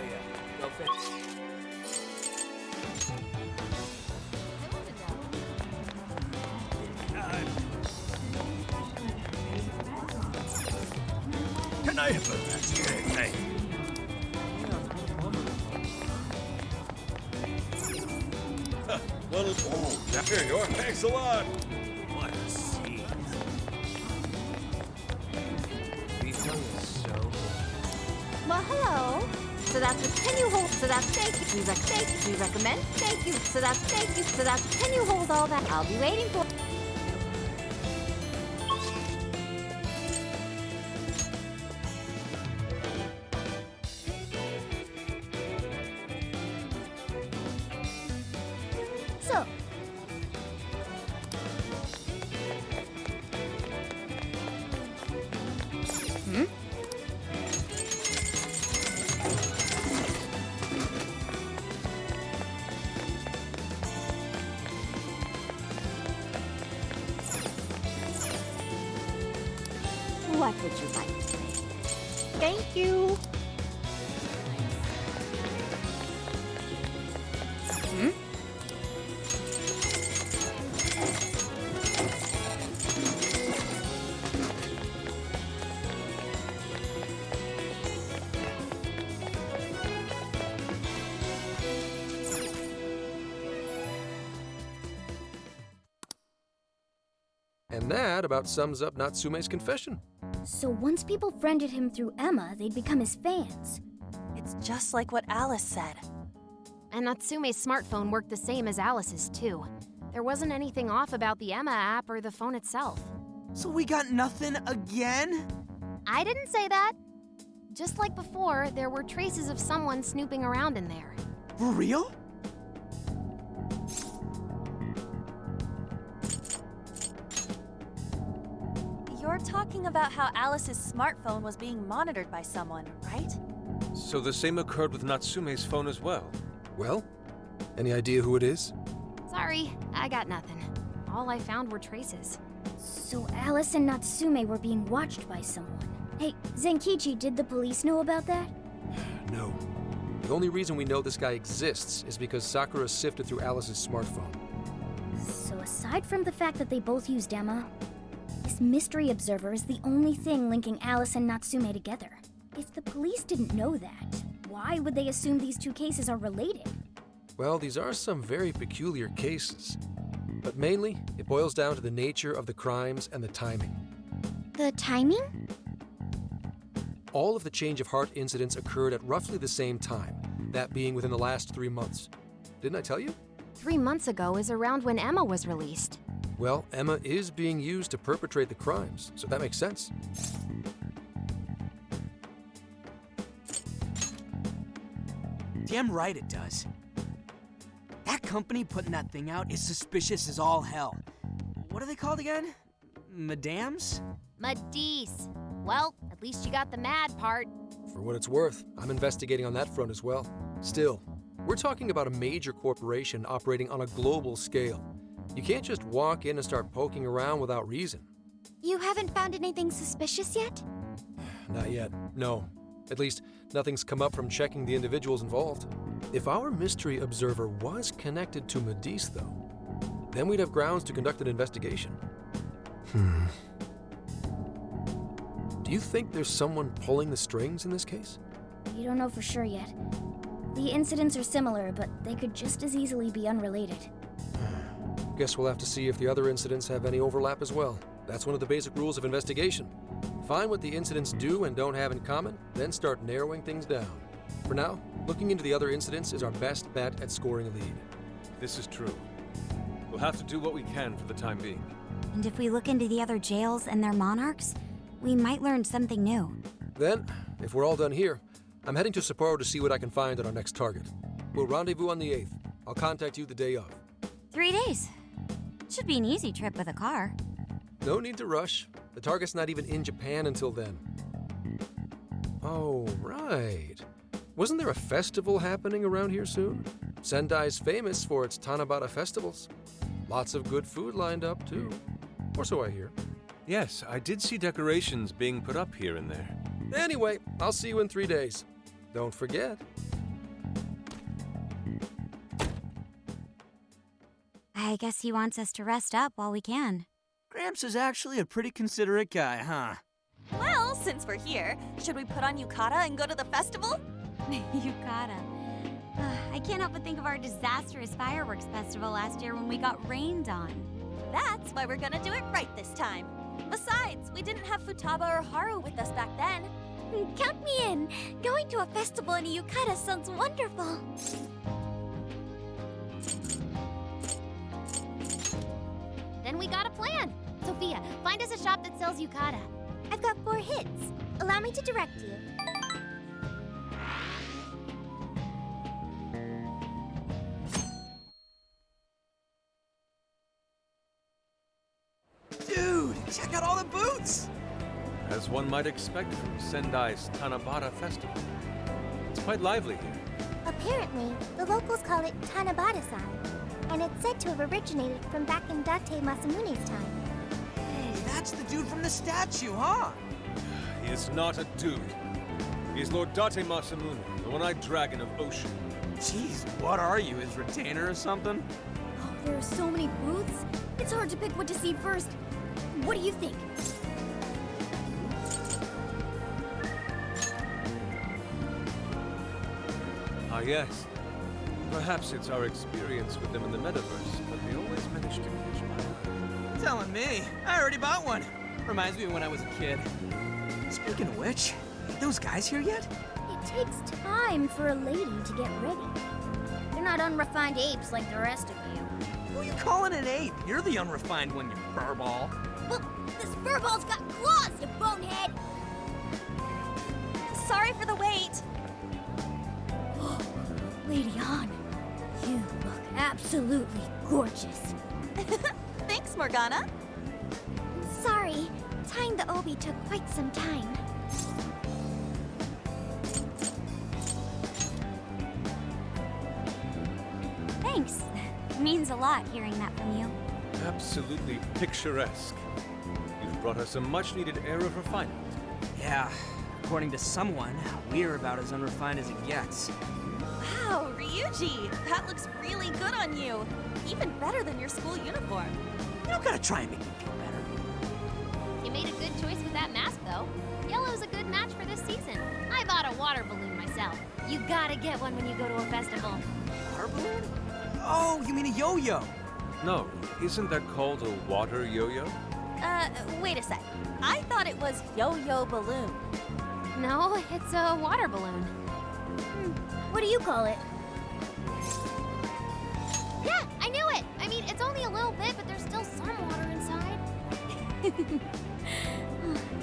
yeah. Go finish. Can I have a hey? Well, here you are. Thanks a lot. What a scene. These tongue is so... Well, hello. So that's what, can you hold, so that's thank you, we recommend, thank you, so that's thank you, so that's, can you hold all that? I'll be waiting for... So, what would you like to say? Thank you. And that about sums up Natsume's confession. So once people friended him through Emma, they'd become his fans. It's just like what Alice said. And Natsume's smartphone worked the same as Alice's, too. There wasn't anything off about the Emma app or the phone itself. So we got nothing again? I didn't say that. Just like before, there were traces of someone snooping around in there. For real? You're talking about how Alice's smartphone was being monitored by someone, right? So the same occurred with Natsume's phone as well? Well, any idea who it is? Sorry, I got nothing. All I found were traces. So Alice and Natsume were being watched by someone. Hey, Zenkichi, did the police know about that? No. The only reason we know this guy exists is because Sakura sifted through Alice's smartphone. So aside from the fact that they both used Emma, this mystery observer is the only thing linking Alice and Natsume together. If the police didn't know that, why would they assume these two cases are related? Well, these are some very peculiar cases. But mainly, it boils down to the nature of the crimes and the timing. The timing? All of the change of heart incidents occurred at roughly the same time, that being within the last 3 months. Didn't I tell you? 3 months ago is around when Emma was released. Well, Emma is being used to perpetrate the crimes, so that makes sense. Damn right it does. That company putting that thing out is suspicious as all hell. What are they called again? Madams? Madisse. Well, at least you got the mad part. For what it's worth, I'm investigating on that front as well. Still, we're talking about a major corporation operating on a global scale. You can't just walk in and start poking around without reason. You haven't found anything suspicious yet? Not yet, no. At least, nothing's come up from checking the individuals involved. If our mystery observer was connected to Madisse, though, then we'd have grounds to conduct an investigation. Do you think there's someone pulling the strings in this case? You don't know for sure yet. The incidents are similar, but they could just as easily be unrelated. Guess we'll have to see if the other incidents have any overlap as well. That's one of the basic rules of investigation. Find what the incidents do and don't have in common, then start narrowing things down. For now, looking into the other incidents is our best bet at scoring a lead. This is true. We'll have to do what we can for the time being. And if we look into the other jails and their monarchs, we might learn something new. Then, if we're all done here, I'm heading to Sapporo to see what I can find at our next target. We'll rendezvous on the 8th. I'll contact you the day of. 3 days. Should be an easy trip with a car. No need to rush. The target's not even in Japan until then. Oh, right. Wasn't there a festival happening around here soon? Sendai's famous for its Tanabata festivals. Lots of good food lined up, too. Or so I hear. Yes, I did see decorations being put up here and there. Anyway, I'll see you in 3 days. Don't forget, I guess he wants us to rest up while we can. Gramps is actually a pretty considerate guy, huh? Well, since we're here, should we put on yukata and go to the festival? Yukata. I can't help but think of our disastrous fireworks festival last year when we got rained on. That's why we're gonna do it right this time. Besides, we didn't have Futaba or Haru with us back then. Count me in. Going to a festival in a yukata sounds wonderful. Then we got a plan. Sophia, find us a shop that sells yukata. I've got 4 hits. Allow me to direct you. Dude, check out all the booths! As one might expect from Sendai's Tanabata Festival. It's quite lively here. Apparently, the locals call it Tanabata-san, and it's said to have originated from back in Date Masamune's time. Hey, that's the dude from the statue, huh? He is not a dude. He is Lord Date Masamune, the one-eyed dragon of Ocean. Jeez, what are you, his retainer or something? Oh, there are so many booths. It's hard to pick what to see first. What do you think? Ah, yes. Perhaps it's our experience with them in the metaverse, but they always manage to catch my eye. Telling me. I already bought one. Reminds me of when I was a kid. Speaking of which, ain't those guys here yet? It takes time for a lady to get ready. They're not unrefined apes like the rest of you. Who are you calling an ape? You're the unrefined one, you furball. Well, this furball's got claws, you bonehead! Sorry for the wait. Lady Han, you look absolutely gorgeous. Thanks, Morgana. Sorry, tying the obi took quite some time. Thanks. Means a lot hearing that from you. Absolutely picturesque. You've brought us a much-needed air of refinement. Yeah, according to someone, we're about as unrefined as it gets. Wow, Ryuji, that looks really good on you. Even better than your school uniform. You don't gotta try and make me feel better. You made a good choice with that mask, though. Yellow's a good match for this season. I bought a water balloon myself. You gotta get one when you go to a festival. Water balloon? Oh, you mean a yo-yo? No, isn't that called a water yo-yo? Wait a sec. I thought it was yo-yo balloon. No, it's a water balloon. What do you call it? Yeah, I knew it! I mean, it's only a little bit, but there's still some water inside.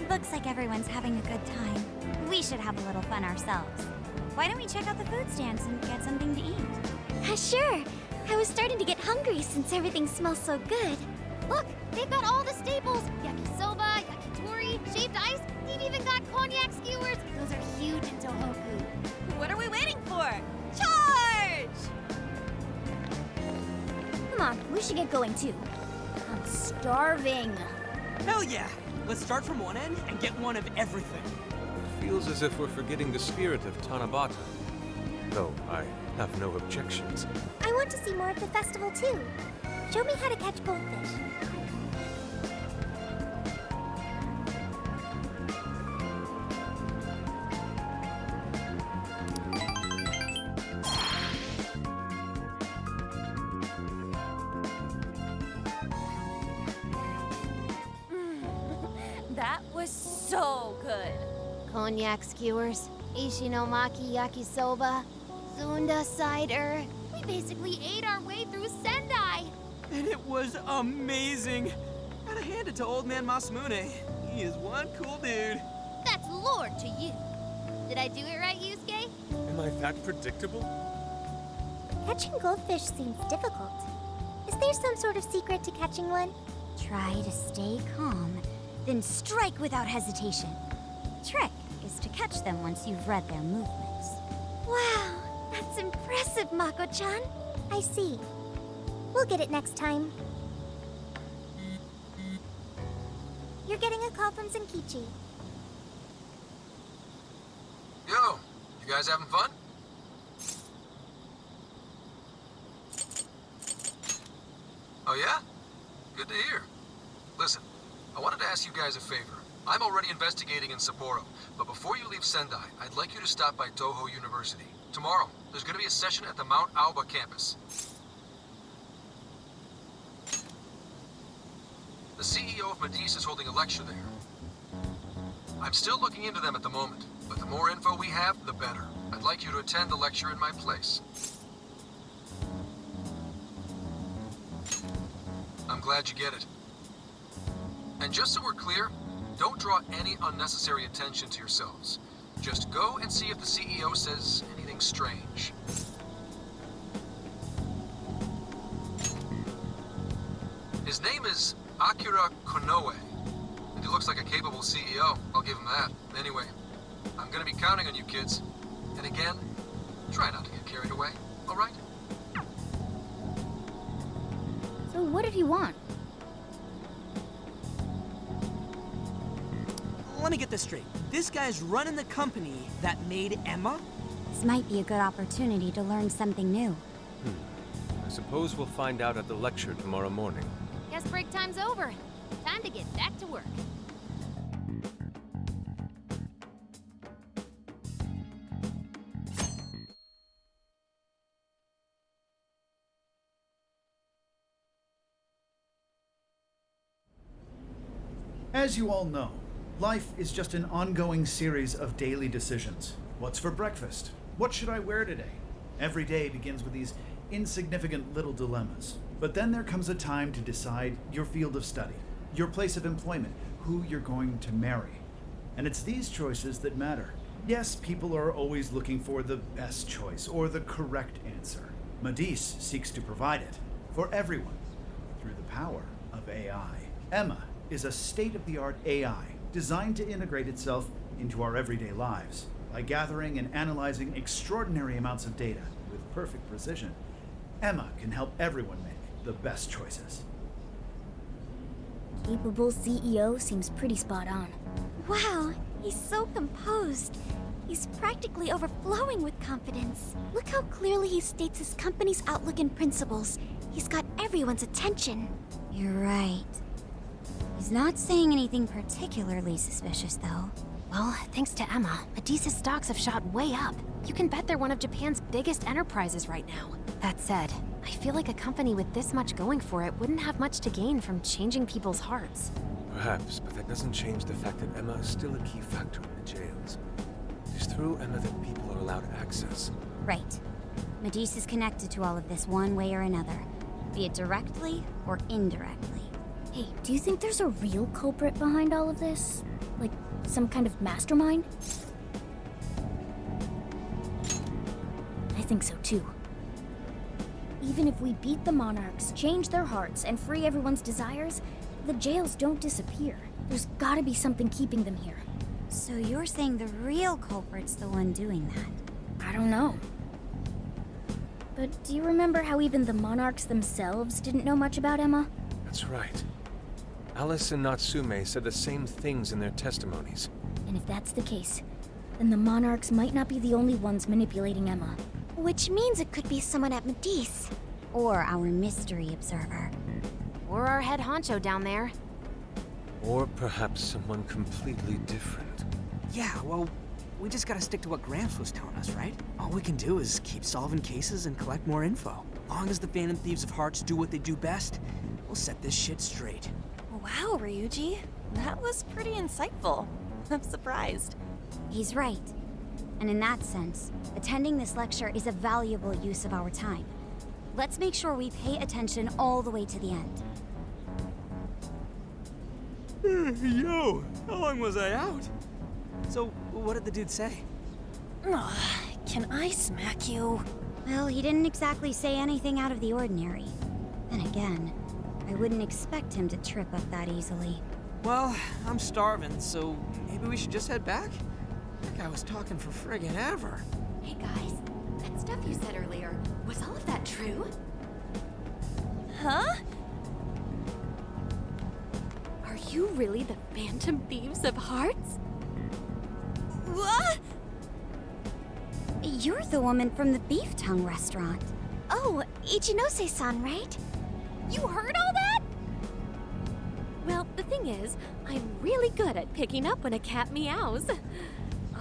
Looks like everyone's having a good time. We should have a little fun ourselves. Why don't we check out the food stands and get something to eat? Sure. I was starting to get hungry since everything smells so good. Look, they've got all the staples. Yakisoba, yakitori, shaved ice. They've even got cognac skewers. Those are huge in Tohoku. What are we waiting for? Charge! Come on, we should get going too. I'm starving. Hell yeah! Let's start from one end and get one of everything. It feels as if we're forgetting the spirit of Tanabata. Though I have no objections. I want to see more of the festival too. Show me how to catch goldfish. That was so good. Cognac skewers, ishinomaki yakisoba, zunda cider. We basically ate our way through Sendai. And it was amazing. Gotta hand it to old man Masamune. He is one cool dude. That's Lord to you. Did I do it right, Yusuke? Am I that predictable? Catching goldfish seems difficult. Is there some sort of secret to catching one? Try to stay calm, then strike without hesitation. Trick is to catch them once you've read their movements. Wow, that's impressive, Mako-chan. I see. We'll get it next time. You're getting a call from Zenkichi. Yo, you guys having fun? Oh yeah? Good to hear. Listen, I wanted to ask you guys a favor. I'm already investigating in Sapporo, but before you leave Sendai, I'd like you to stop by Toho University. Tomorrow, there's going to be a session at the Mount Aoba campus. The CEO of Medice is holding a lecture there. I'm still looking into them at the moment, but the more info we have, the better. I'd like you to attend the lecture in my place. I'm glad you get it. And just so we're clear, don't draw any unnecessary attention to yourselves. Just go and see if the CEO says anything strange. His name is Akira Konoe, and he looks like a capable CEO, I'll give him that. Anyway, I'm gonna be counting on you kids. And again, try not to get carried away, all right? So what did he want? Let me get this straight. This guy's running the company that made Emma? This might be a good opportunity to learn something new. I suppose we'll find out at the lecture tomorrow morning. Guess break time's over. Time to get back to work. As you all know, life is just an ongoing series of daily decisions. What's for breakfast? What should I wear today? Every day begins with these insignificant little dilemmas. But then there comes a time to decide your field of study, your place of employment, who you're going to marry. And it's these choices that matter. Yes, people are always looking for the best choice or the correct answer. Medice seeks to provide it for everyone through the power of AI. Emma is a state-of-the-art AI designed to integrate itself into our everyday lives. By gathering and analyzing extraordinary amounts of data with perfect precision, Emma can help everyone make the best choices. Capable CEO seems pretty spot on. Wow, he's so composed. He's practically overflowing with confidence. Look how clearly he states his company's outlook and principles. He's got everyone's attention. You're right. He's not saying anything particularly suspicious, though. Well, thanks to Emma, Medice's stocks have shot way up. You can bet they're one of Japan's biggest enterprises right now. That said, I feel like a company with this much going for it wouldn't have much to gain from changing people's hearts. Perhaps, but that doesn't change the fact that Emma is still a key factor in the jails. It is through Emma that people are allowed access. Right. Medice is connected to all of this one way or another, be it directly or indirectly. Hey, do you think there's a real culprit behind all of this? Like, some kind of mastermind? I think so too. Even if we beat the monarchs, change their hearts, and free everyone's desires, the jails don't disappear. There's gotta be something keeping them here. So you're saying the real culprit's the one doing that? I don't know. But do you remember how even the monarchs themselves didn't know much about Emma? That's right. Alice and Natsume said the same things in their testimonies. And if that's the case, then the monarchs might not be the only ones manipulating Emma. Which means it could be someone at Medice. Or our mystery observer. Or our head honcho down there. Or perhaps someone completely different. Yeah, well, we just gotta stick to what Gramps was telling us, right? All we can do is keep solving cases and collect more info. Long as the Phantom Thieves of Hearts do what they do best, we'll set this shit straight. Wow, Ryuji. That was pretty insightful. I'm surprised. He's right. And in that sense, attending this lecture is a valuable use of our time. Let's make sure we pay attention all the way to the end. Yo, how long was I out? So, what did the dude say? Can I smack you? Well, he didn't exactly say anything out of the ordinary. Then again, I wouldn't expect him to trip up that easily. Well, I'm starving, so maybe we should just head back? That guy was talking for friggin' ever. Hey guys, that stuff you said earlier, was all of that true? Huh? Are you really the Phantom Thieves of Hearts? What? You're the woman from the beef tongue restaurant. Oh, Ichinose-san, right? You heard all that? Well, the thing is, I'm really good at picking up when a cat meows.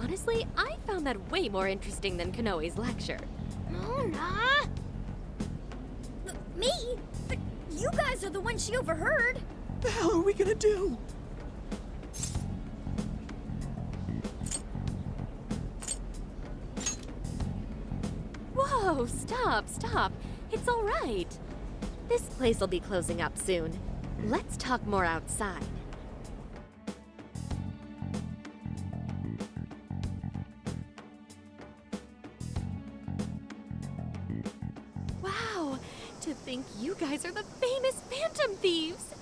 Honestly, I found that way more interesting than Kanoe's lecture. Mona! Me? But you guys are the ones she overheard. What the hell are we gonna do? Whoa, stop. It's all right. This place will be closing up soon. Let's talk more outside. Wow, to think you guys are the famous Phantom Thieves!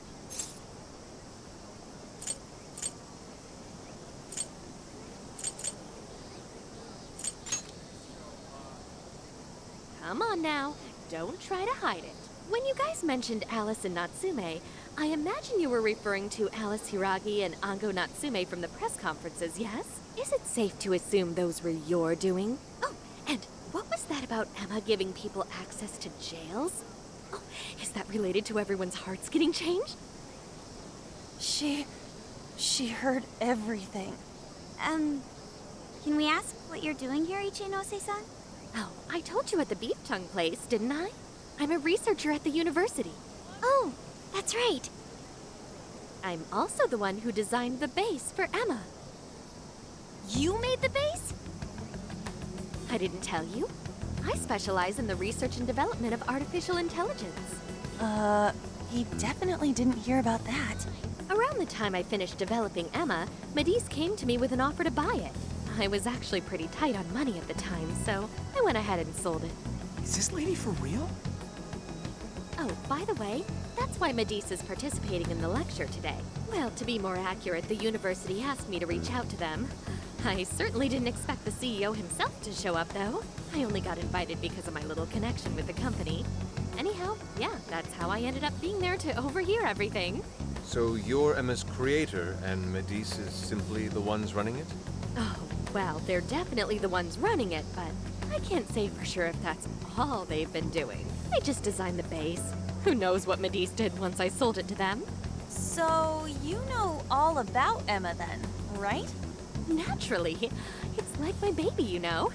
Come on now, don't try to hide it. When you guys mentioned Alice and Natsume, I imagine you were referring to Alice Hiragi and Ango Natsume from the press conferences, yes? Is it safe to assume those were your doing? Oh, and what was that about Emma giving people access to jails? Oh, is that related to everyone's hearts getting changed? She heard everything. Can we ask what you're doing here, Ichinose-san? Oh, I told you at the beef tongue place, didn't I? I'm a researcher at the university. Oh, that's right. I'm also the one who designed the base for Emma. You made the base? I didn't tell you. I specialize in the research and development of artificial intelligence. He definitely didn't hear about that. Around the time I finished developing Emma, Medice came to me with an offer to buy it. I was actually pretty tight on money at the time, so I went ahead and sold it. Is this lady for real? Oh, by the way, that's why Medice is participating in the lecture today. Well, to be more accurate, the university asked me to reach out to them. I certainly didn't expect the CEO himself to show up, though. I only got invited because of my little connection with the company. Anyhow, yeah, that's how I ended up being there to overhear everything. So you're Emma's creator, and Medice is simply the ones running it? Oh, well, they're definitely the ones running it, but I can't say for sure if that's all they've been doing. I just designed the base. Who knows what Medice did once I sold it to them? So you know all about Emma then, right? Naturally. It's like my baby, you know.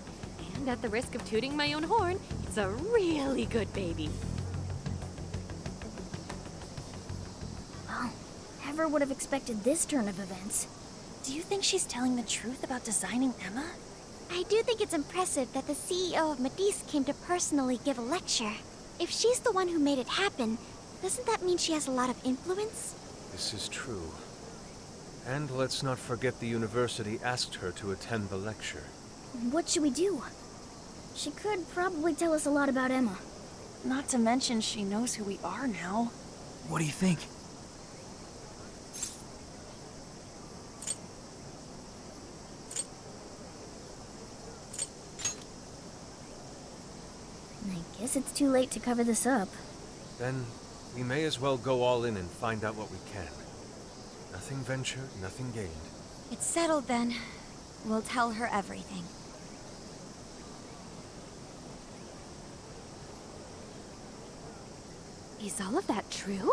And at the risk of tooting my own horn, it's a really good baby. Well, never would have expected this turn of events. Do you think she's telling the truth about designing Emma? I do think it's impressive that the CEO of Medice came to personally give a lecture. If she's the one who made it happen, doesn't that mean she has a lot of influence? This is true. And let's not forget the university asked her to attend the lecture. What should we do? She could probably tell us a lot about Emma. Not to mention she knows who we are now. What do you think? I guess it's too late to cover this up. Then we may as well go all in and find out what we can. Nothing ventured, nothing gained. It's settled then. We'll tell her everything. Is all of that true?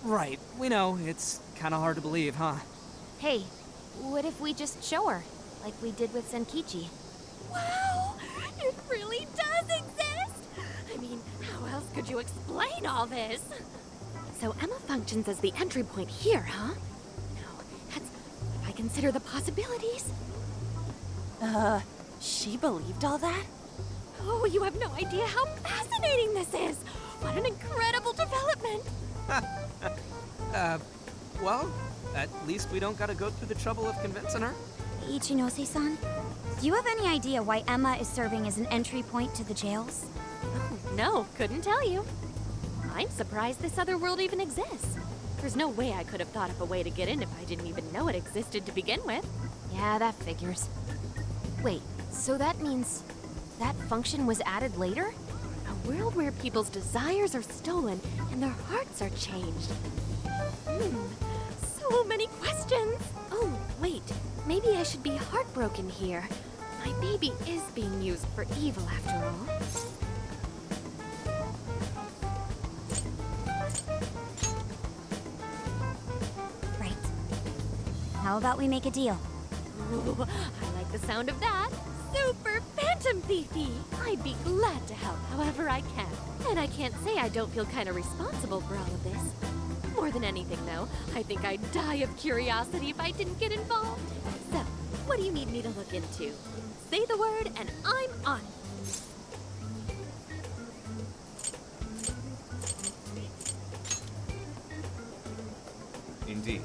Right, we know. It's kind of hard to believe, huh? Hey, what if we just show her, like we did with Senkichi? Wow! It really does exist! I mean, how else could you explain all this? So Emma functions as the entry point here, huh? No, that's... if I consider the possibilities... She believed all that? Oh, you have no idea how fascinating this is! What an incredible development! Well, at least we don't gotta go through the trouble of convincing her. Ichinose-san, do you have any idea why Emma is serving as an entry point to the jails? Oh, no, couldn't tell you. I'm surprised this other world even exists. There's no way I could have thought of a way to get in if I didn't even know it existed to begin with. Yeah, that figures. Wait, so that means that function was added later? A world where people's desires are stolen and their hearts are changed. So many questions. Oh, wait, maybe I should be heartbroken here. My baby is being used for evil after all. How about we make a deal? Ooh, I like the sound of that. Super Phantom Fifi! I'd be glad to help however I can. And I can't say I don't feel kind of responsible for all of this. More than anything, though, I think I'd die of curiosity if I didn't get involved. So, what do you need me to look into? Say the word and I'm on it. Indeed.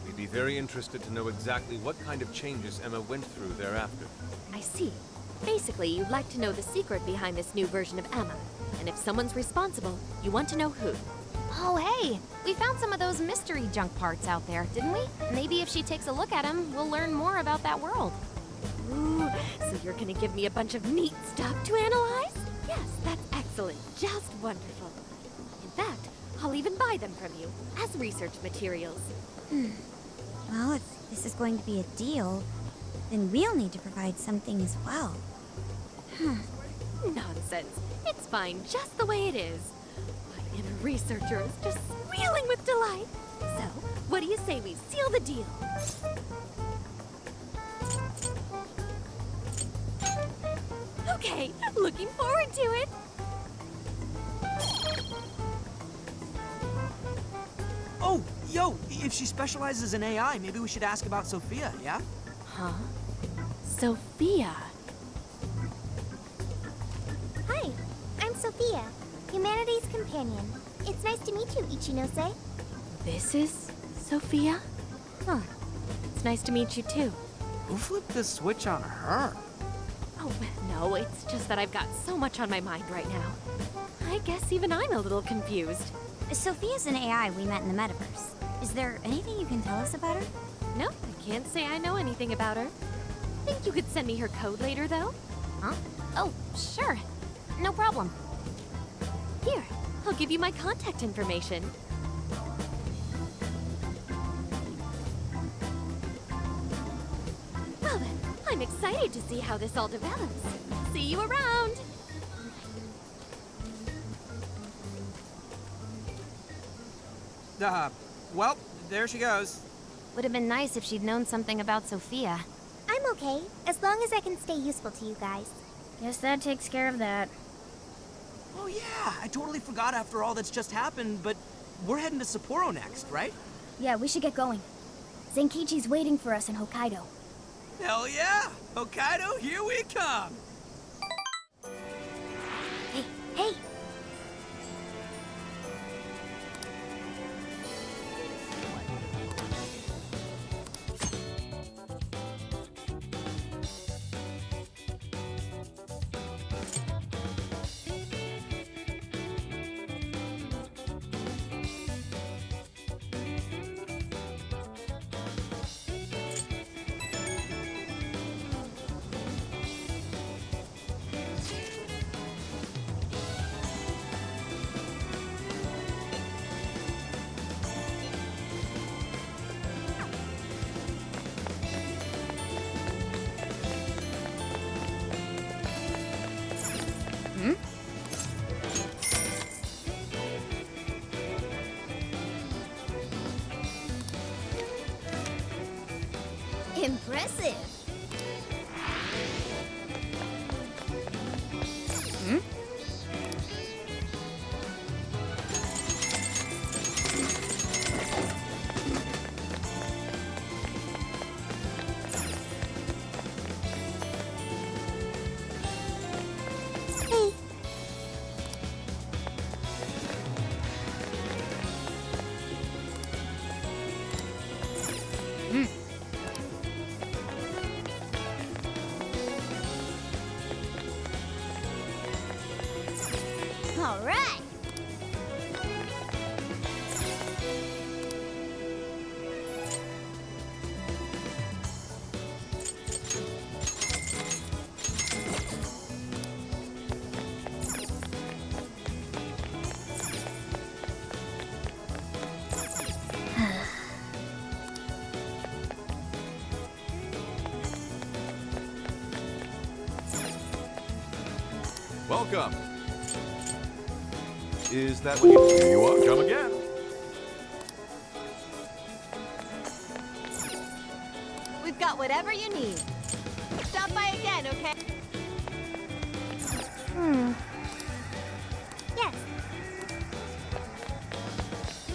We'd be very interested to know exactly what kind of changes Emma went through thereafter. I see. Basically, you'd like to know the secret behind this new version of Emma. And if someone's responsible, you want to know who. Oh, hey! We found some of those mystery junk parts out there, didn't we? Maybe if she takes a look at them, we'll learn more about that world. Ooh, so you're gonna give me a bunch of neat stuff to analyze? Yes, that's excellent. Just wonderful. In fact, I'll even buy them from you as research materials. Well, if this is going to be a deal, then we'll need to provide something as well. Nonsense. It's fine just the way it is. My inner researcher is just squealing with delight. So, what do you say we seal the deal? Okay, looking forward to it. Oh, yo, if she specializes in AI, maybe we should ask about Sophia, yeah? Huh? Sophia. Hi, I'm Sophia, Humanity's companion. It's nice to meet you, Ichinose. This is Sophia? Huh. It's nice to meet you too. Who flipped the switch on her? Oh, no, it's just that I've got so much on my mind right now. I guess even I'm a little confused. Sophia's an AI we met in the metaverse. Is there anything you can tell us about her? No, I can't say I know anything about her. Think you could send me her code later, though? Huh? Oh, sure. No problem. Here, I'll give you my contact information. Well then, I'm excited to see how this all develops. See you around! Well, there she goes. Would have been nice if she'd known something about Sophia. I'm okay, as long as I can stay useful to you guys. Guess that takes care of that. Oh yeah, I totally forgot after all that's just happened, but we're heading to Sapporo next, right? Yeah, we should get going. Zenkichi's waiting for us in Hokkaido. Hell yeah! Hokkaido, here we come! Hey, hey! Impressive. All right. Welcome. Is that what you... Here you are. Come again. got whatever you need. Stop by again, okay? Yes.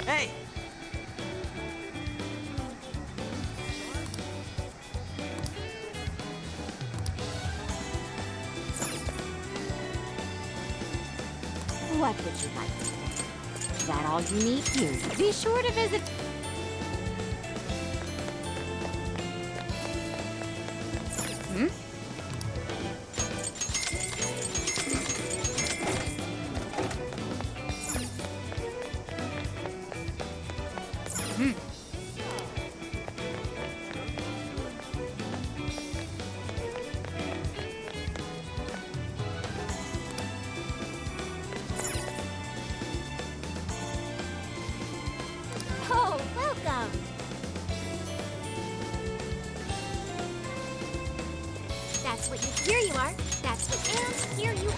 Hey! What would you like today? Is that all you need? Here, be sure to visit. Oh, welcome. That's what you. Here you are. That's what. And here you.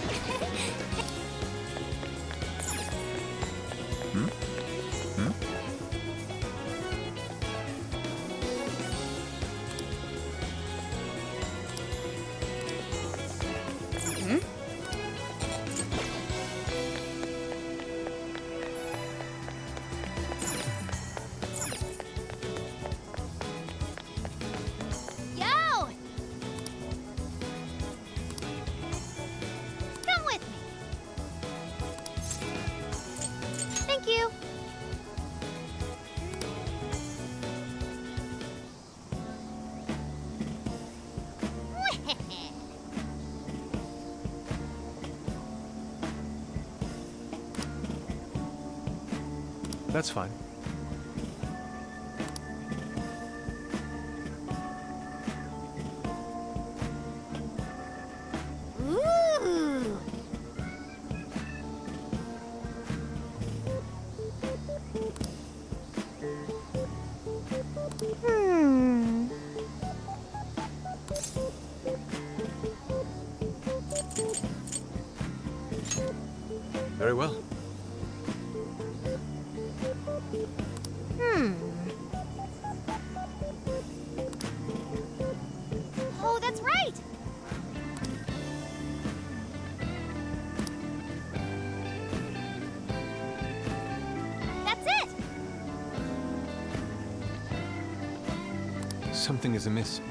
Yo! Come with me. Thank you. That's fine. Ooh. Very well. Oh, that's right. That's it. Something is amiss.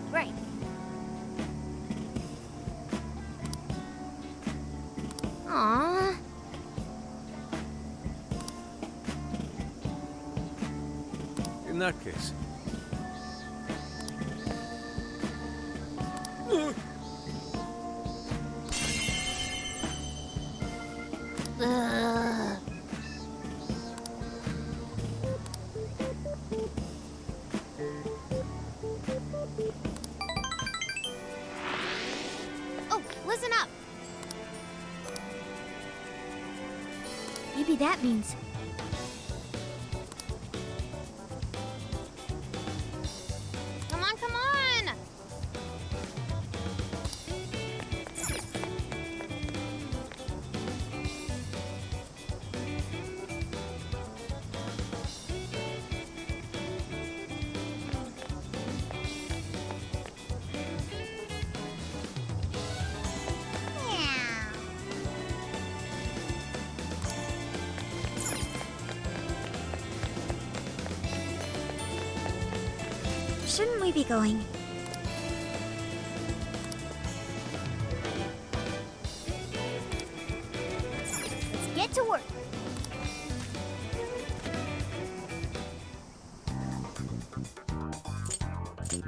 Right. Aww. In that case. Ugh. Oh, listen up. Maybe that means. Come on, come on. Shouldn't we be going? Let's get to work.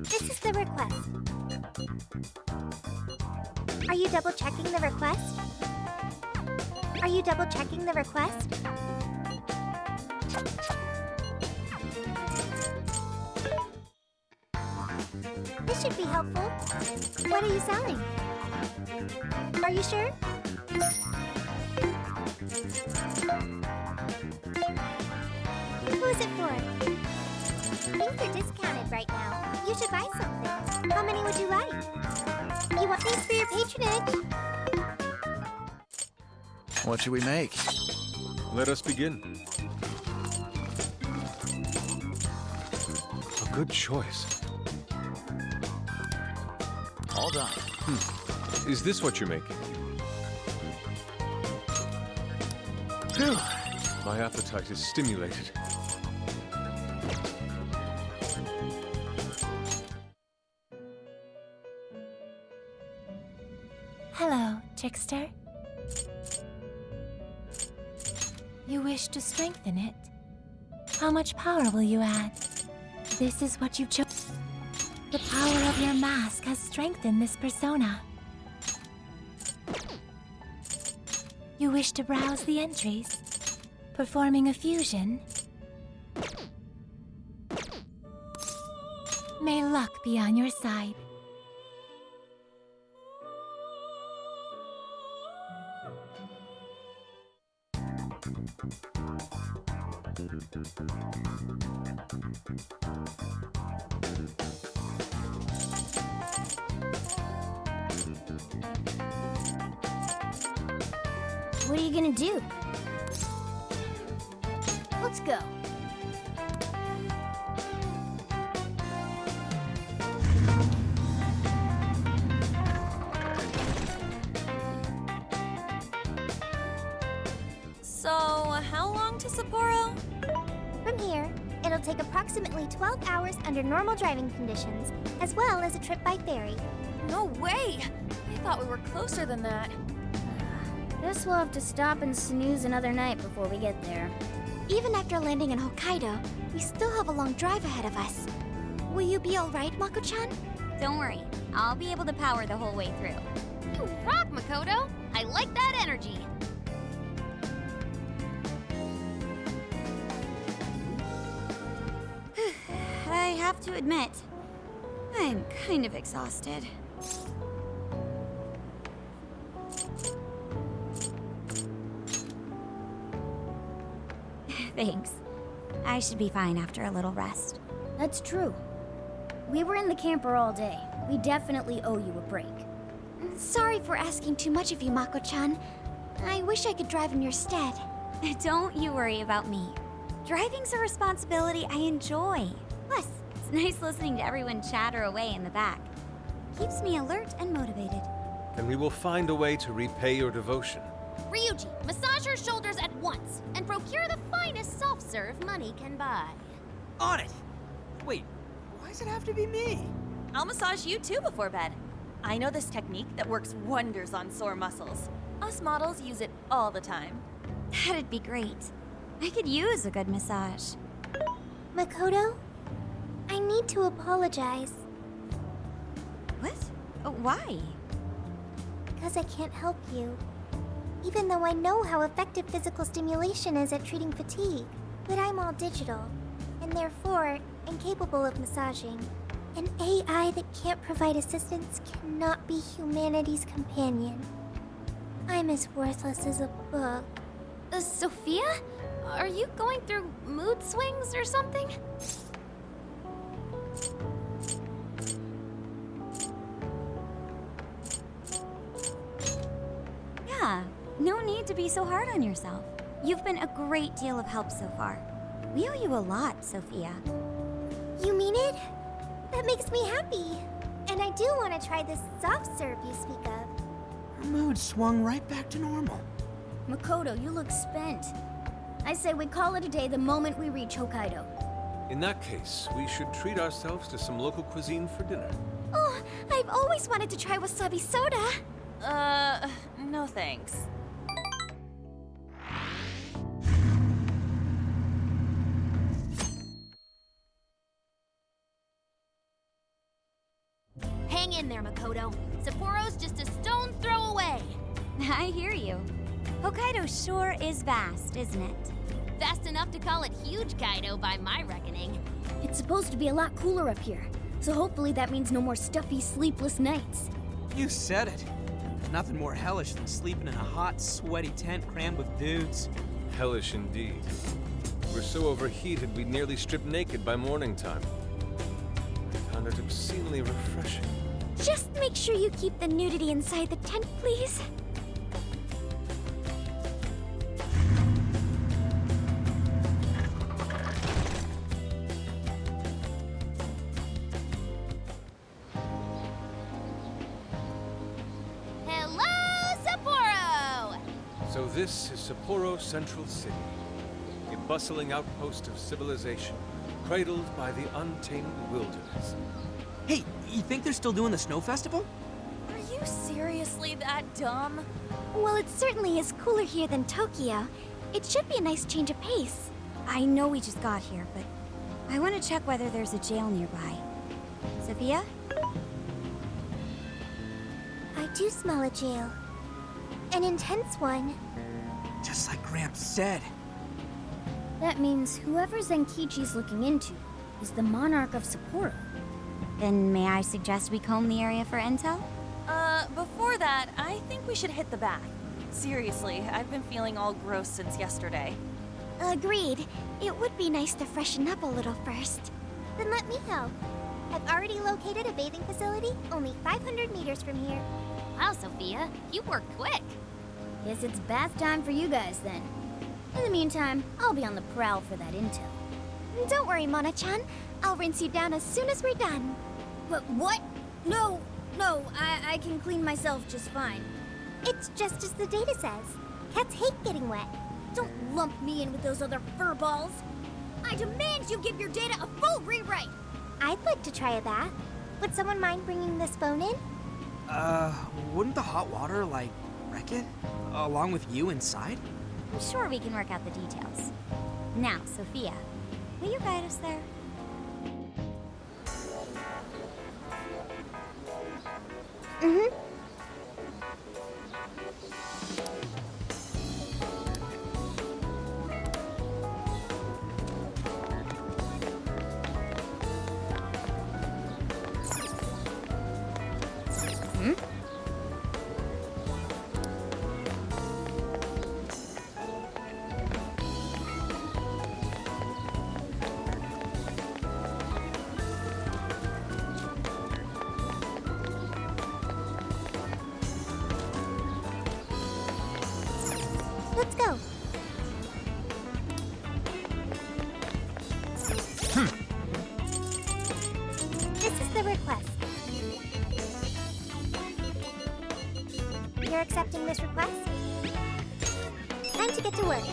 This is the request. Are you double checking the request? Are you double checking the request? This should be helpful. What are you selling? Are you sure? Who is it for? Things are discounted right now. You should buy something. How many would you like? You want thanks for your patronage. What should we make? Let us begin. A good choice. All done. Is this what you're making? Phew. My appetite is stimulated. Hello, trickster. You wish to strengthen it? How much power will you add? This is what you chose. The power of your mask has strengthened this persona. You wish to browse the entries, performing a fusion? May luck be on your side. What are you gonna do? Let's go. So, how long to Sapporo? From here, it'll take approximately 12 hours under normal driving conditions, as well as a trip by ferry. No way! I thought we were closer than that. Guess we'll have to stop and snooze another night before we get there. Even after landing in Hokkaido, we still have a long drive ahead of us. Will you be alright, Mako-chan? Don't worry, I'll be able to power the whole way through. You rock, Makoto! I like that energy! I have to admit, I'm kind of exhausted. Thanks. I should be fine after a little rest. That's true. We were in the camper all day. We definitely owe you a break. Sorry for asking too much of you, Mako-chan. I wish I could drive in your stead. Don't you worry about me. Driving's a responsibility I enjoy. Plus, it's nice listening to everyone chatter away in the back. Keeps me alert and motivated. Then we will find a way to repay your devotion. Ryuji, massage her shoulders at once and procure the finest soft-serve money can buy. On it! Wait, why does it have to be me? I'll massage you too before bed. I know this technique that works wonders on sore muscles. Us models use it all the time. That'd be great. I could use a good massage. Makoto, I need to apologize. What? Why? Because I can't help you. Even though I know how effective physical stimulation is at treating fatigue. But I'm all digital, and therefore incapable of massaging. An AI that can't provide assistance cannot be humanity's companion. I'm as worthless as a book. Sophia? Are you going through mood swings or something? Yeah, no need to be so hard on yourself. You've been a great deal of help so far. We owe you a lot, Sophia. You mean it? That makes me happy. And I do want to try this soft serve you speak of. Her mood swung right back to normal. Makoto, you look spent. I say we call it a day the moment we reach Hokkaido. In that case, we should treat ourselves to some local cuisine for dinner. Oh, I've always wanted to try wasabi soda. No thanks. Hang in there, Makoto. Sapporo's just a stone's throw away. I hear you. Hokkaido sure is vast, isn't it? Fast enough to call it huge Kaido by my reckoning. It's supposed to be a lot cooler up here, so hopefully that means no more stuffy, sleepless nights. You said it. There's nothing more hellish than sleeping in a hot, sweaty tent crammed with dudes. Hellish indeed. We're so overheated we'd nearly strip naked by morning time. I found it obscenely refreshing. Just make sure you keep the nudity inside the tent, please. Hello, Sapporo! So this is Sapporo Central City, a bustling outpost of civilization, cradled by the untamed wilderness. Hey, you think they're still doing the snow festival? Are you seriously that dumb? Well, it certainly is cooler here than Tokyo. It should be a nice change of pace. I know we just got here, but I want to check whether there's a jail nearby. Sophia? I do smell a jail. An intense one. Just like Gramps said. That means whoever Zenkichi's looking into is the monarch of Sapporo. Then may I suggest we comb the area for intel? Before that, I think we should hit the bath. Seriously, I've been feeling all gross since yesterday. Agreed. It would be nice to freshen up a little first. Then let me help. I've already located a bathing facility only 500 meters from here. Wow, Sophia, you work quick. Guess it's bath time for you guys then. In the meantime, I'll be on the prowl for that intel. Don't worry, Mona-chan. I'll rinse you down as soon as we're done. What? No, I can clean myself just fine. It's just as the data says. Cats hate getting wet. Don't lump me in with those other furballs. I demand you give your data a full rewrite. I'd like to try a bath. Would someone mind bringing this phone in? Wouldn't the hot water, like, wreck it? Along with you inside? I'm sure we can work out the details. Now, Sophia, will you guide us there? Mm-hmm. Let's go. This is the request. You're accepting this request? Time to get to work.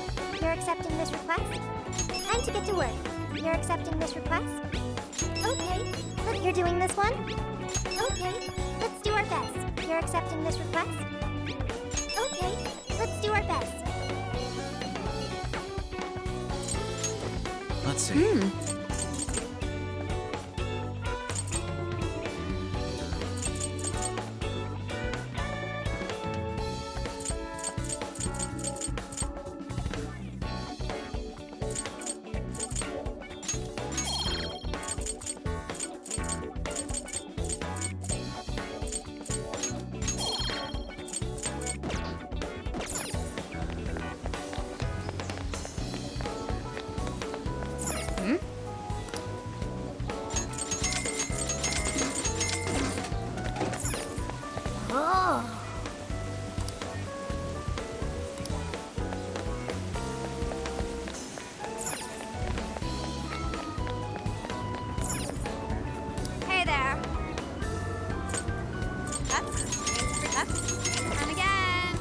You're accepting this request? Time to get to work. You're accepting this request? Okay. Look, you're doing this one? Okay. Let's do our best. You're accepting this request? Okay. Let's do our best. Let's see. Hey there. That's time again.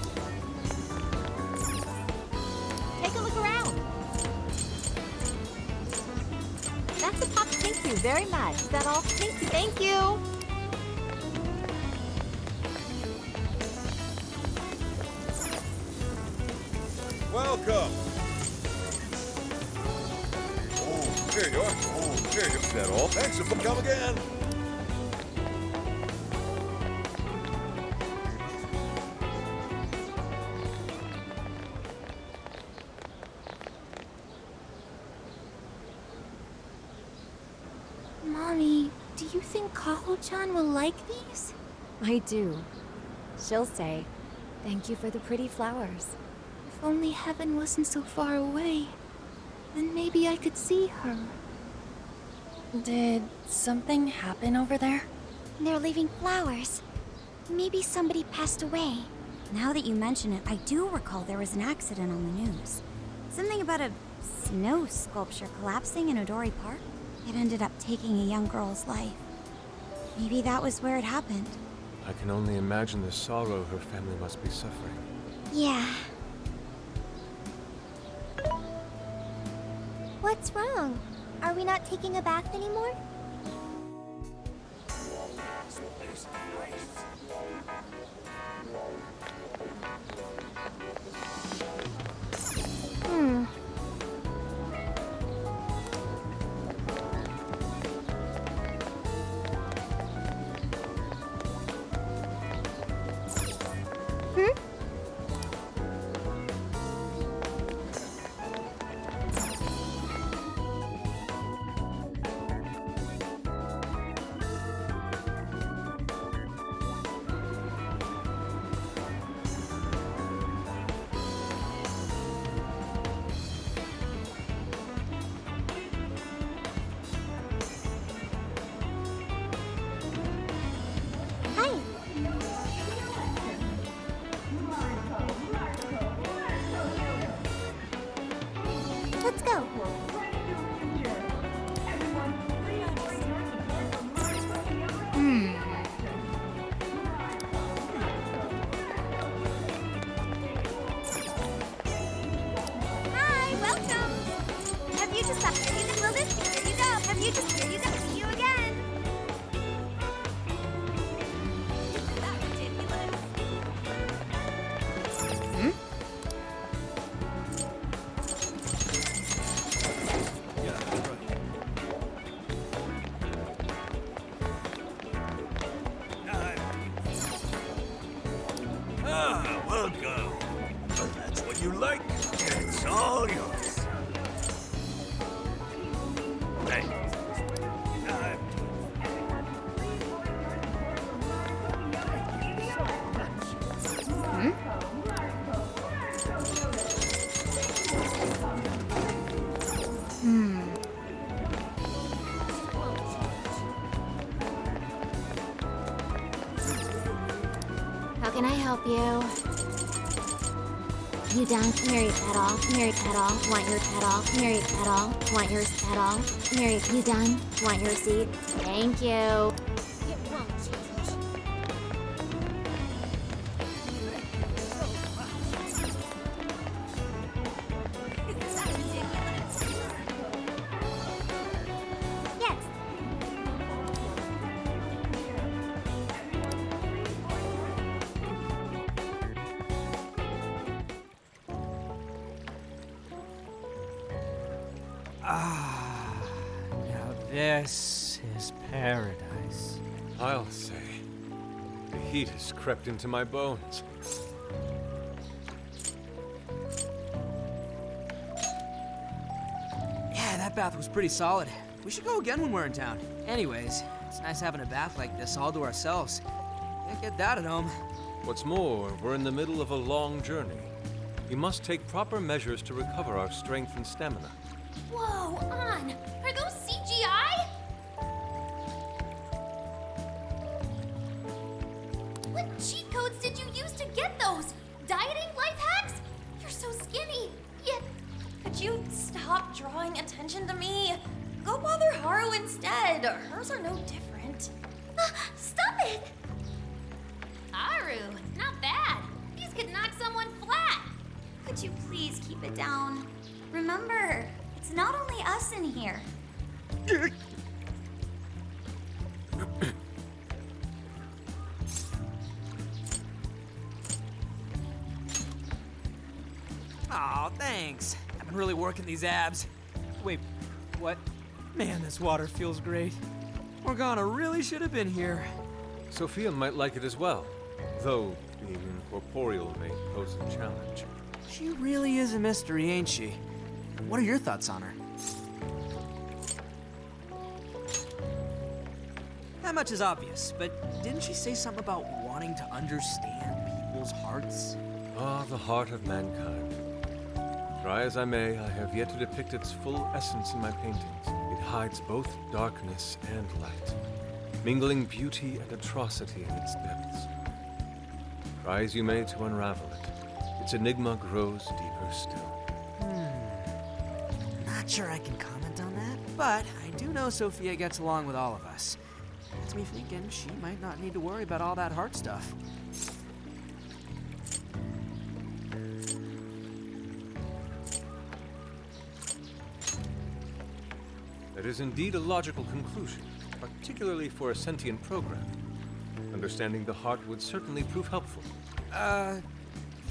Take a look around. That's a pop. Thank you very much. Is that all? Thank you. Thank you. Welcome. Oh, here you are. Oh, here you are. Is that all? Thanks for come again. Mommy, do you think Kaho-chan will like these? I do. She'll say, "Thank you for the pretty flowers." If only heaven wasn't so far away, then maybe I could see her. Did something happen over there? They're leaving flowers. Maybe somebody passed away. Now that you mention it, I do recall there was an accident on the news. Something about a snow sculpture collapsing in Odori Park. It ended up taking a young girl's life. Maybe that was where it happened. I can only imagine the sorrow her family must be suffering. Yeah. What's wrong? Are we not taking a bath anymore? Let's go. Hi, welcome. Have you just will this? Here you go. Have you just here you go. See you again. Isn't that ridiculous? Welcome. That's what you like. It's all yours. Hey. How can I help you? You done? Mary Petal. Mary Petal. Want your petal? Mary Petal. Want your petal? Mary, you done? Want your receipt? Thank you. It won't change. Yes. Now this is paradise. I'll say. The heat has crept into my bones. Yeah, that bath was pretty solid. We should go again when we're in town. Anyways, it's nice having a bath like this all to ourselves. Can't get that at home. What's more, we're in the middle of a long journey. We must take proper measures to recover our strength and stamina. Whoa, On! Are those CGI? What cheat codes did you use to get those? Dieting life hacks? You're so skinny, yet... Could you stop drawing attention to me? Go bother Haru instead. Hers are no different. Stop it! Haru, not bad. These could knock someone flat. Could you please keep it down? Remember, it's not only us in here. Aw, thanks. I've been really working these abs. Wait, what? Man, this water feels great. Morgana really should have been here. Sophia might like it as well, though being incorporeal may pose a challenge. She really is a mystery, ain't she? What are your thoughts on her? That much is obvious, but didn't she say something about wanting to understand people's hearts? Ah, the heart of mankind. Try as I may, I have yet to depict its full essence in my paintings. It hides both darkness and light. mingling beauty and atrocity in its depths. Try as you may to unravel it, its enigma grows deeper still. Not sure I can comment on that, but I do know Sophia gets along with all of us. Gets me thinking she might not need to worry about all that heart stuff. That is indeed a logical conclusion, particularly for a sentient program. Understanding the heart would certainly prove helpful.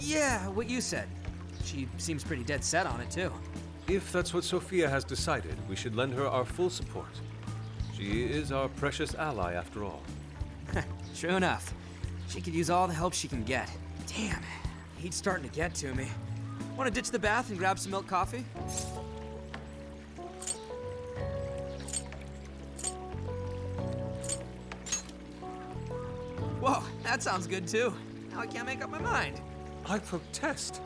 Yeah, what you said. She seems pretty dead set on it, too. If that's what Sophia has decided, we should lend her our full support. She is our precious ally, after all. True enough. She could use all the help she can get. Damn, heat's starting to get to me. Want to ditch the bath and grab some milk coffee? Whoa, that sounds good too. Now I can't make up my mind. I protest.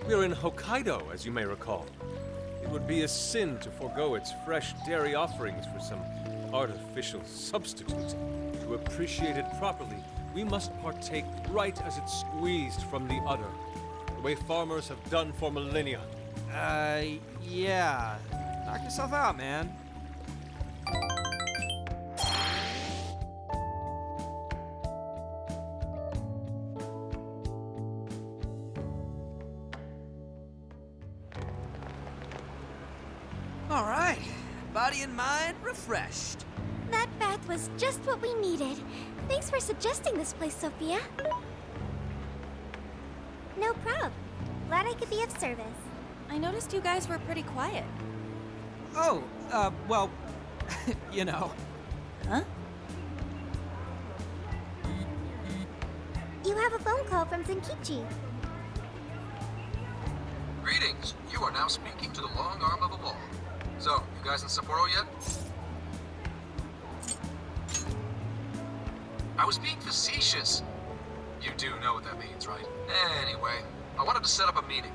We are in Hokkaido, as you may recall. It would be a sin to forego its fresh dairy offerings for some artificial substitute. To appreciate it properly, we must partake right as it's squeezed from the udder, the way farmers have done for millennia. Yeah. Knock yourself out, man. All right. Body and mind refreshed. That bath was just what we needed. Thanks for suggesting this place, Sophia. No prob. Glad I could be of service. I noticed you guys were pretty quiet. Oh, well, you know. Huh? You have a phone call from Zenkichi. Greetings. You are now speaking to the long arm of a ball. So, you guys in Sapporo yet? I was being facetious. You do know what that means, right? Anyway, I wanted to set up a meeting.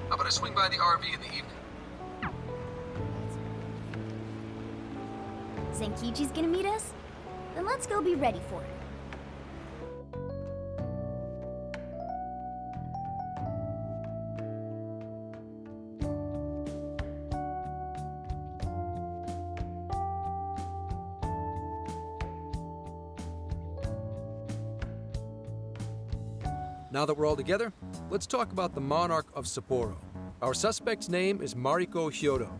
How about I swing by the RV in the evening? Zenkichi's gonna meet us? Then let's go be ready for it. Now that we're all together, let's talk about the monarch of Sapporo. Our suspect's name is Mariko Hyodo.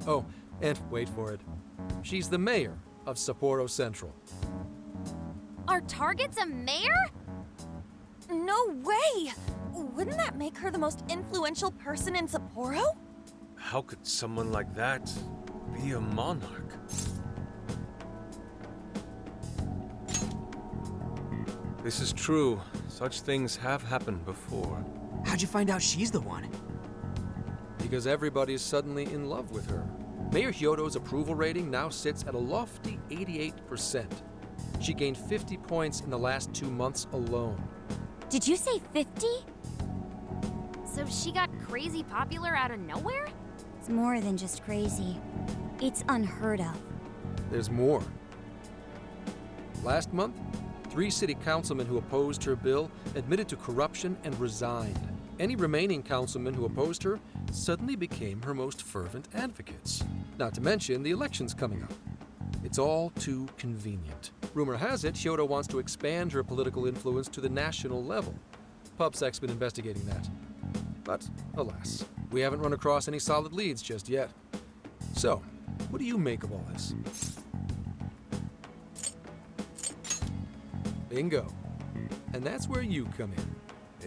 Oh, and wait for it. She's the mayor of Sapporo Central. Our target's a mayor? No way! Wouldn't that make her the most influential person in Sapporo? How could someone like that be a monarch? This is true. Such things have happened before. How'd you find out she's the one? Because everybody's suddenly in love with her. Mayor Hyodo's approval rating now sits at a lofty 88%. She gained 50 points in the last 2 months alone. Did you say 50? So she got crazy popular out of nowhere? It's more than just crazy. It's unheard of. There's more. Last month, 3 city councilmen who opposed her bill admitted to corruption and resigned. Any remaining councilmen who opposed her suddenly became her most fervent advocates. Not to mention the elections coming up. It's all too convenient. Rumor has it, Hyodo wants to expand her political influence to the national level. PubSec's been investigating that. But, alas, we haven't run across any solid leads just yet. So, what do you make of all this? Bingo. And that's where you come in.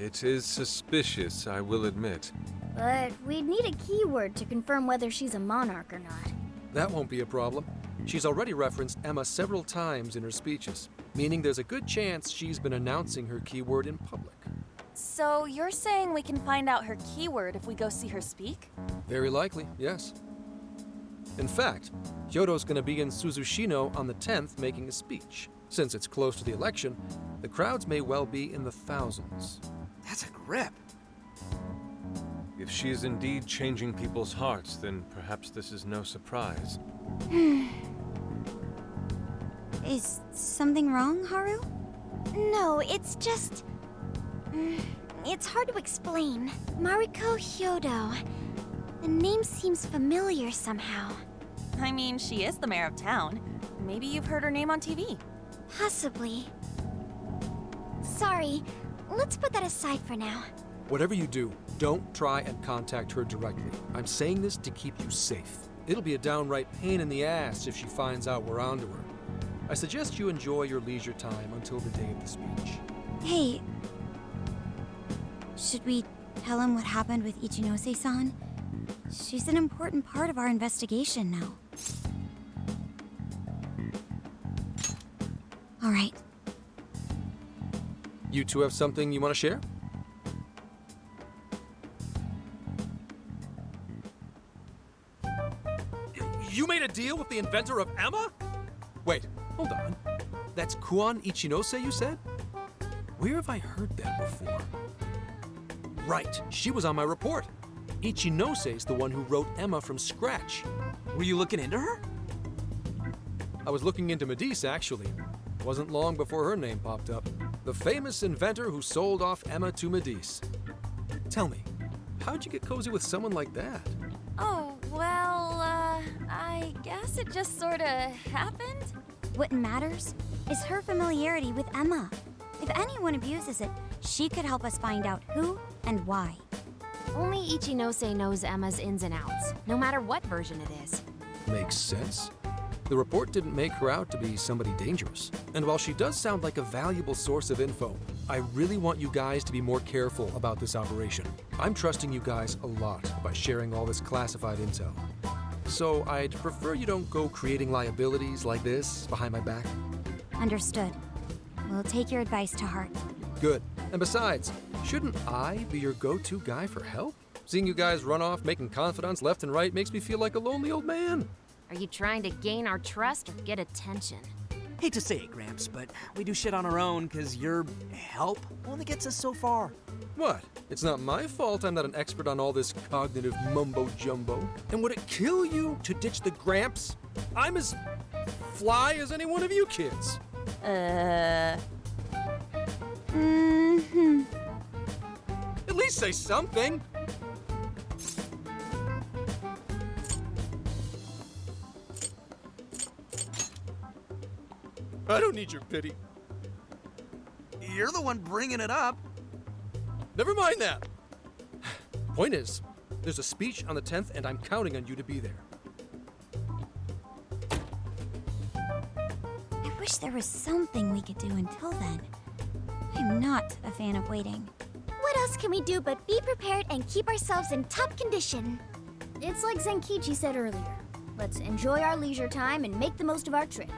It is suspicious, I will admit. But we'd need a keyword to confirm whether she's a monarch or not. That won't be a problem. She's already referenced Emma several times in her speeches, meaning there's a good chance she's been announcing her keyword in public. So you're saying we can find out her keyword if we go see her speak? Very likely, yes. In fact, Hyodo's going to be in Suzushino on the 10th making a speech. Since it's close to the election, the crowds may well be in the thousands. That's a grip. If she is indeed changing people's hearts, then perhaps this is no surprise. Is something wrong, Haru? No, it's just... it's hard to explain. Mariko Hyodo. The name seems familiar somehow. I mean, she is the mayor of town. Maybe you've heard her name on TV. Possibly. Sorry, let's put that aside for now. Whatever you do, don't try and contact her directly. I'm saying this to keep you safe. It'll be a downright pain in the ass if she finds out we're onto her. I suggest you enjoy your leisure time until the day of the speech. Hey, should we tell him what happened with Ichinose-san? She's an important part of our investigation now. All right. You two have something you want to share? You made a deal with the inventor of Emma? Wait, hold on. That's Kuon Ichinose, you said? Where have I heard that before? Right, she was on my report. Ichinose's the one who wrote Emma from scratch. Were you looking into her? I was looking into Medice, actually. Wasn't long before her name popped up. The famous inventor who sold off Emma to Medice. Tell me, how'd you get cozy with someone like that? Oh, well, I guess it just sorta happened. What matters is her familiarity with Emma. If anyone abuses it, she could help us find out who and why. Only Ichinose knows Emma's ins and outs, no matter what version it is. Makes sense. The report didn't make her out to be somebody dangerous. And while she does sound like a valuable source of info, I really want you guys to be more careful about this operation. I'm trusting you guys a lot by sharing all this classified intel. So I'd prefer you don't go creating liabilities like this behind my back. Understood. We'll take your advice to heart. Good. And besides, shouldn't I be your go-to guy for help? Seeing you guys run off making confidants left and right makes me feel like a lonely old man. Are you trying to gain our trust or get attention? Hate to say it, Gramps, but we do shit on our own because your help only gets us so far. What? It's not my fault I'm not an expert on all this cognitive mumbo-jumbo. And would it kill you to ditch the Gramps? I'm as fly as any one of you kids. At least say something. I don't need your pity. You're the one bringing it up. Never mind that. Point is, there's a speech on the 10th, and I'm counting on you to be there. I wish there was something we could do until then. I'm not a fan of waiting. What else can we do but be prepared and keep ourselves in top condition? It's like Zenkichi said earlier. Let's enjoy our leisure time and make the most of our trip.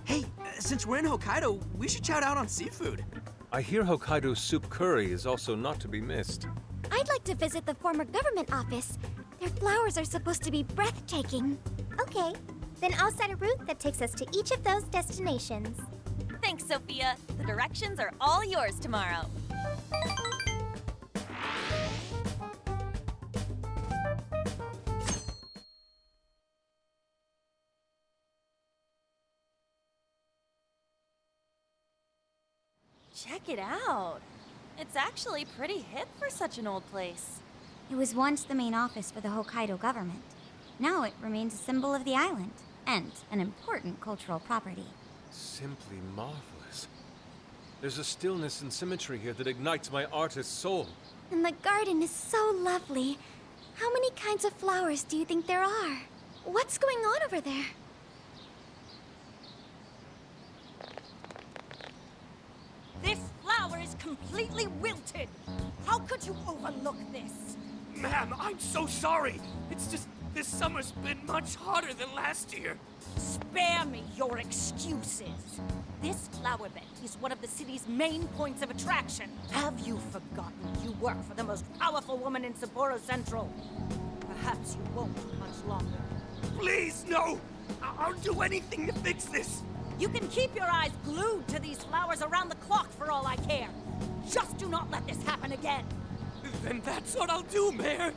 Hey, since we're in Hokkaido, we should chow down on seafood. I hear Hokkaido soup curry is also not to be missed. I'd like to visit the former government office. Their flowers are supposed to be breathtaking. Okay, then I'll set a route that takes us to each of those destinations. Thanks, Sophia. The directions are all yours tomorrow. Check it out. It's actually pretty hip for such an old place. It was once the main office for the Hokkaido government. Now it remains a symbol of the island and an important cultural property. Simply marvelous. There's a stillness and symmetry here that ignites my artist's soul. And the garden is so lovely. How many kinds of flowers do you think there are? What's going on over there? This flower is completely wilted. How could you overlook this? Ma'am, I'm so sorry. It's just this summer's been much hotter than last year. Spare me your excuses. This flower bed is one of the city's main points of attraction. Have you forgotten you work for the most powerful woman in Sapporo Central? Perhaps you won't much longer. Please, no! I'll do anything to fix this. You can keep your eyes glued to these flowers around the clock for all I care. Just do not let this happen again. Then that's what I'll do, Mayor.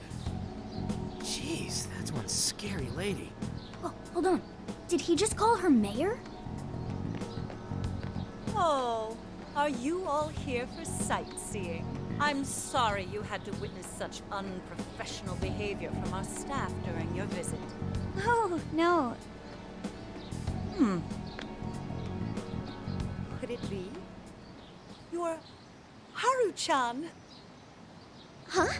Jeez, that's one scary lady. Oh, hold on. Did he just call her mayor? Oh, are you all here for sightseeing? I'm sorry you had to witness such unprofessional behavior from our staff during your visit. Oh, no. Could it be? You're Haru-chan. Huh?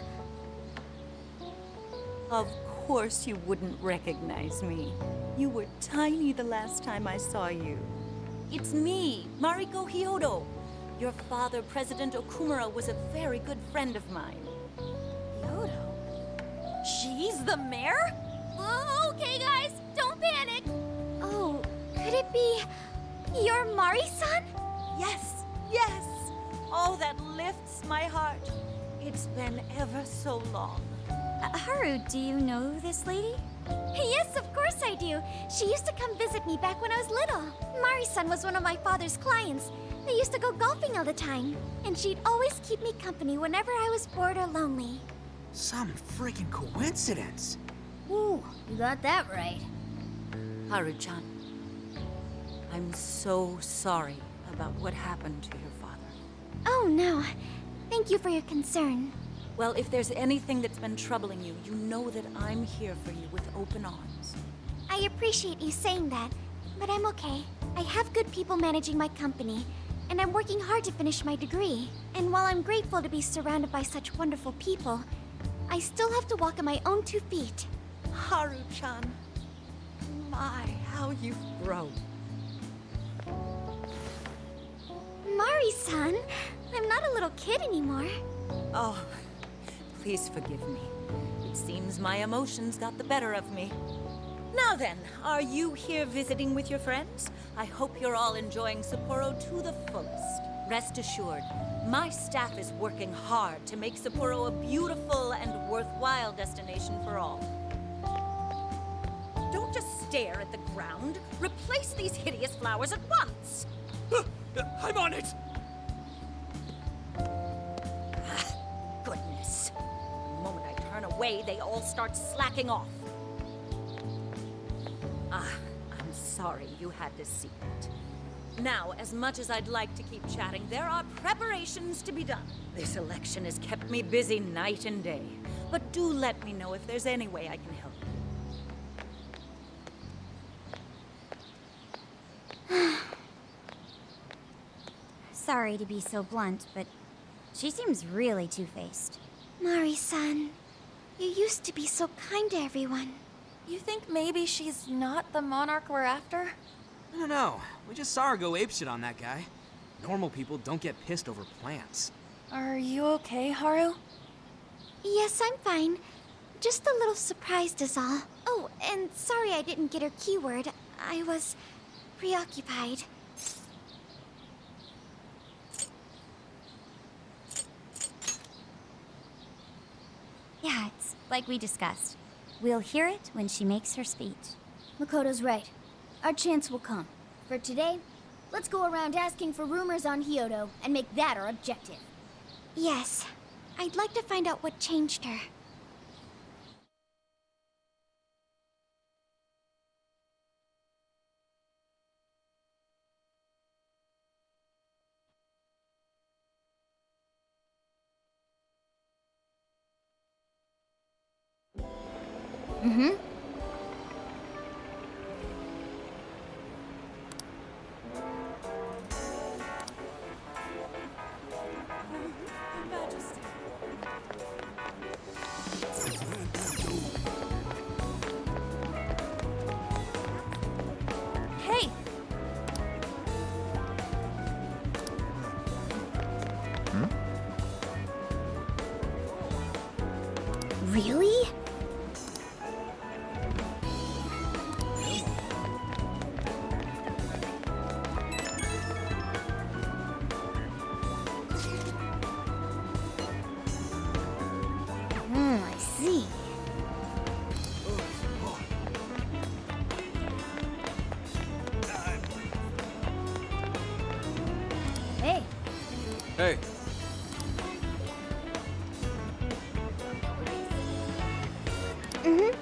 Of course you wouldn't recognize me. You were tiny the last time I saw you. It's me, Mariko Hyodo. Your father, President Okumura, was a very good friend of mine. Hyodo? She's the mayor? Okay, guys, don't panic. Oh, could it be your Mari-san? Yes, yes. Oh, that lifts my heart. It's been ever so long. Haru, do you know this lady? Yes, of course I do. She used to come visit me back when I was little. Mari-san was one of my father's clients. They used to go golfing all the time, and she'd always keep me company whenever I was bored or lonely. Some freaking coincidence. Ooh, you got that right. Haru-chan, I'm so sorry about what happened to your father. Oh, no. Thank you for your concern. Well, if there's anything that's been troubling you, you know that I'm here for you with open arms. I appreciate you saying that, but I'm okay. I have good people managing my company, and I'm working hard to finish my degree. And while I'm grateful to be surrounded by such wonderful people, I still have to walk on my own 2 feet. Haru-chan, my, how you've grown. Mari-san, I'm not a little kid anymore. Oh, please forgive me. It seems my emotions got the better of me. Now then, are you here visiting with your friends? I hope you're all enjoying Sapporo to the fullest. Rest assured, my staff is working hard to make Sapporo a beautiful and worthwhile destination for all. Don't just stare at the ground. Replace these hideous flowers at once. I'm on it! Goodness. The moment I turn away, they all start slacking off. I'm sorry you had to see that. Now, as much as I'd like to keep chatting, there are preparations to be done. This election has kept me busy night and day. But do let me know if there's any way I can help you. Sorry to be so blunt, but she seems really two-faced. Mari-san, you used to be so kind to everyone. You think maybe she's not the monarch we're after? I don't know. We just saw her go apeshit on that guy. Normal people don't get pissed over plants. Are you okay, Haru? Yes, I'm fine. Just a little surprised is all. Oh, and sorry I didn't get her keyword. I was preoccupied. Yeah, it's like we discussed. We'll hear it when she makes her speech. Makoto's right. Our chance will come. For today, let's go around asking for rumors on Hyodo and make that our objective. Yes. I'd like to find out what changed her. Mm-hmm. Hey! Really? I see. Hey. Hey. Mm-hmm.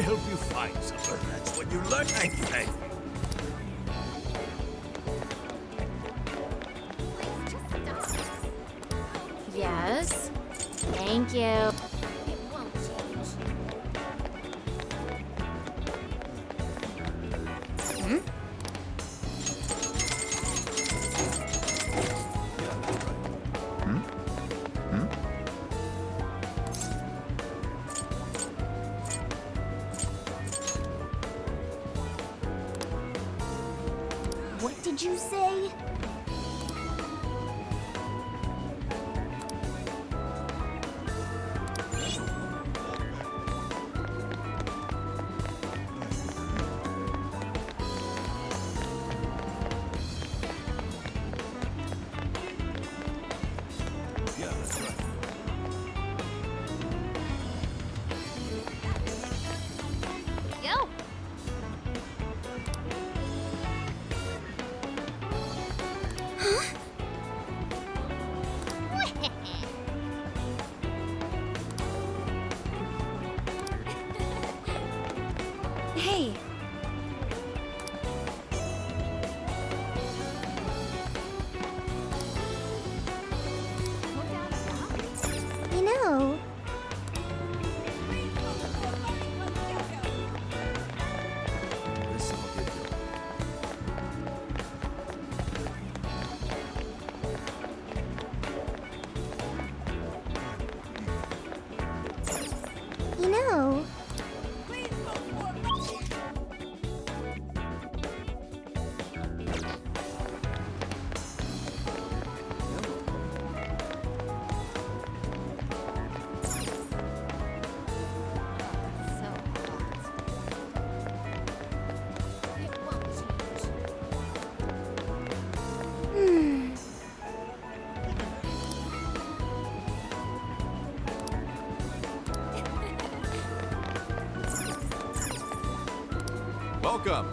help you find something? That's what you like. Thank you. Yes. Thank you. What did you say? Yeah, that's right. Yo. Hey, You know, This'll get you. you know. Hmm. Welcome.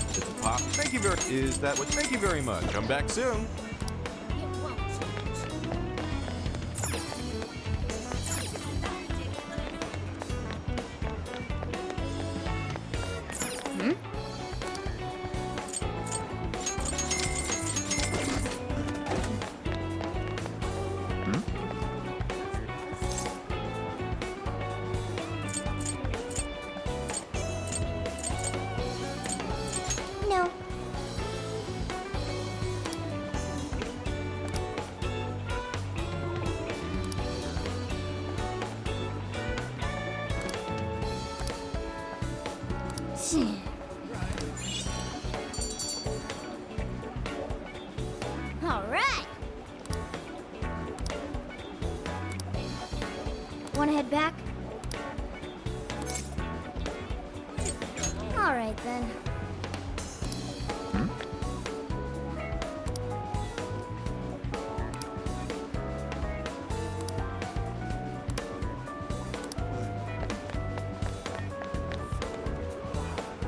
It's a pop. Thank you very. Is that what? Thank you very much. Come back soon. No. All right. Want to head back? All right then.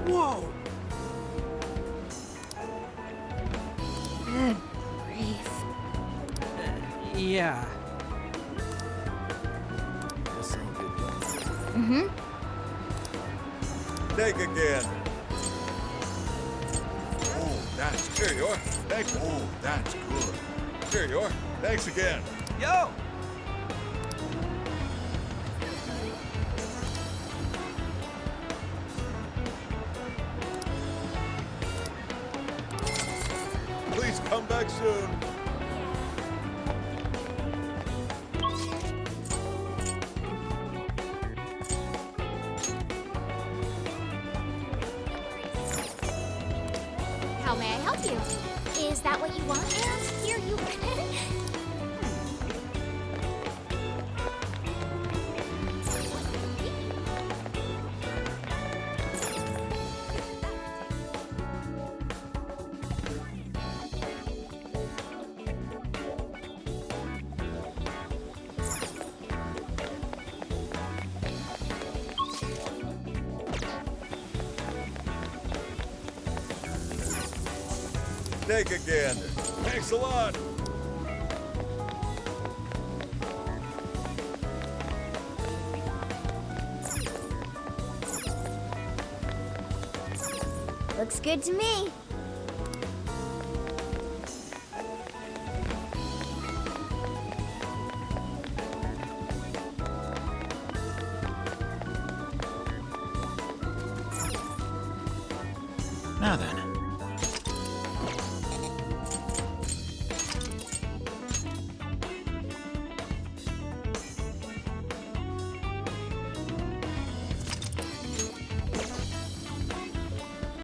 Whoa! good grief. Yeah. This'll get you. Mm-hmm. Take again. Oh, that's here you are. Thank you. Oh, that's good. Here you are. Thanks again. Yo! Please come back soon. How may I help you? Is that what you want? And here you. Take again. Thanks a lot. Looks good to me. Now then,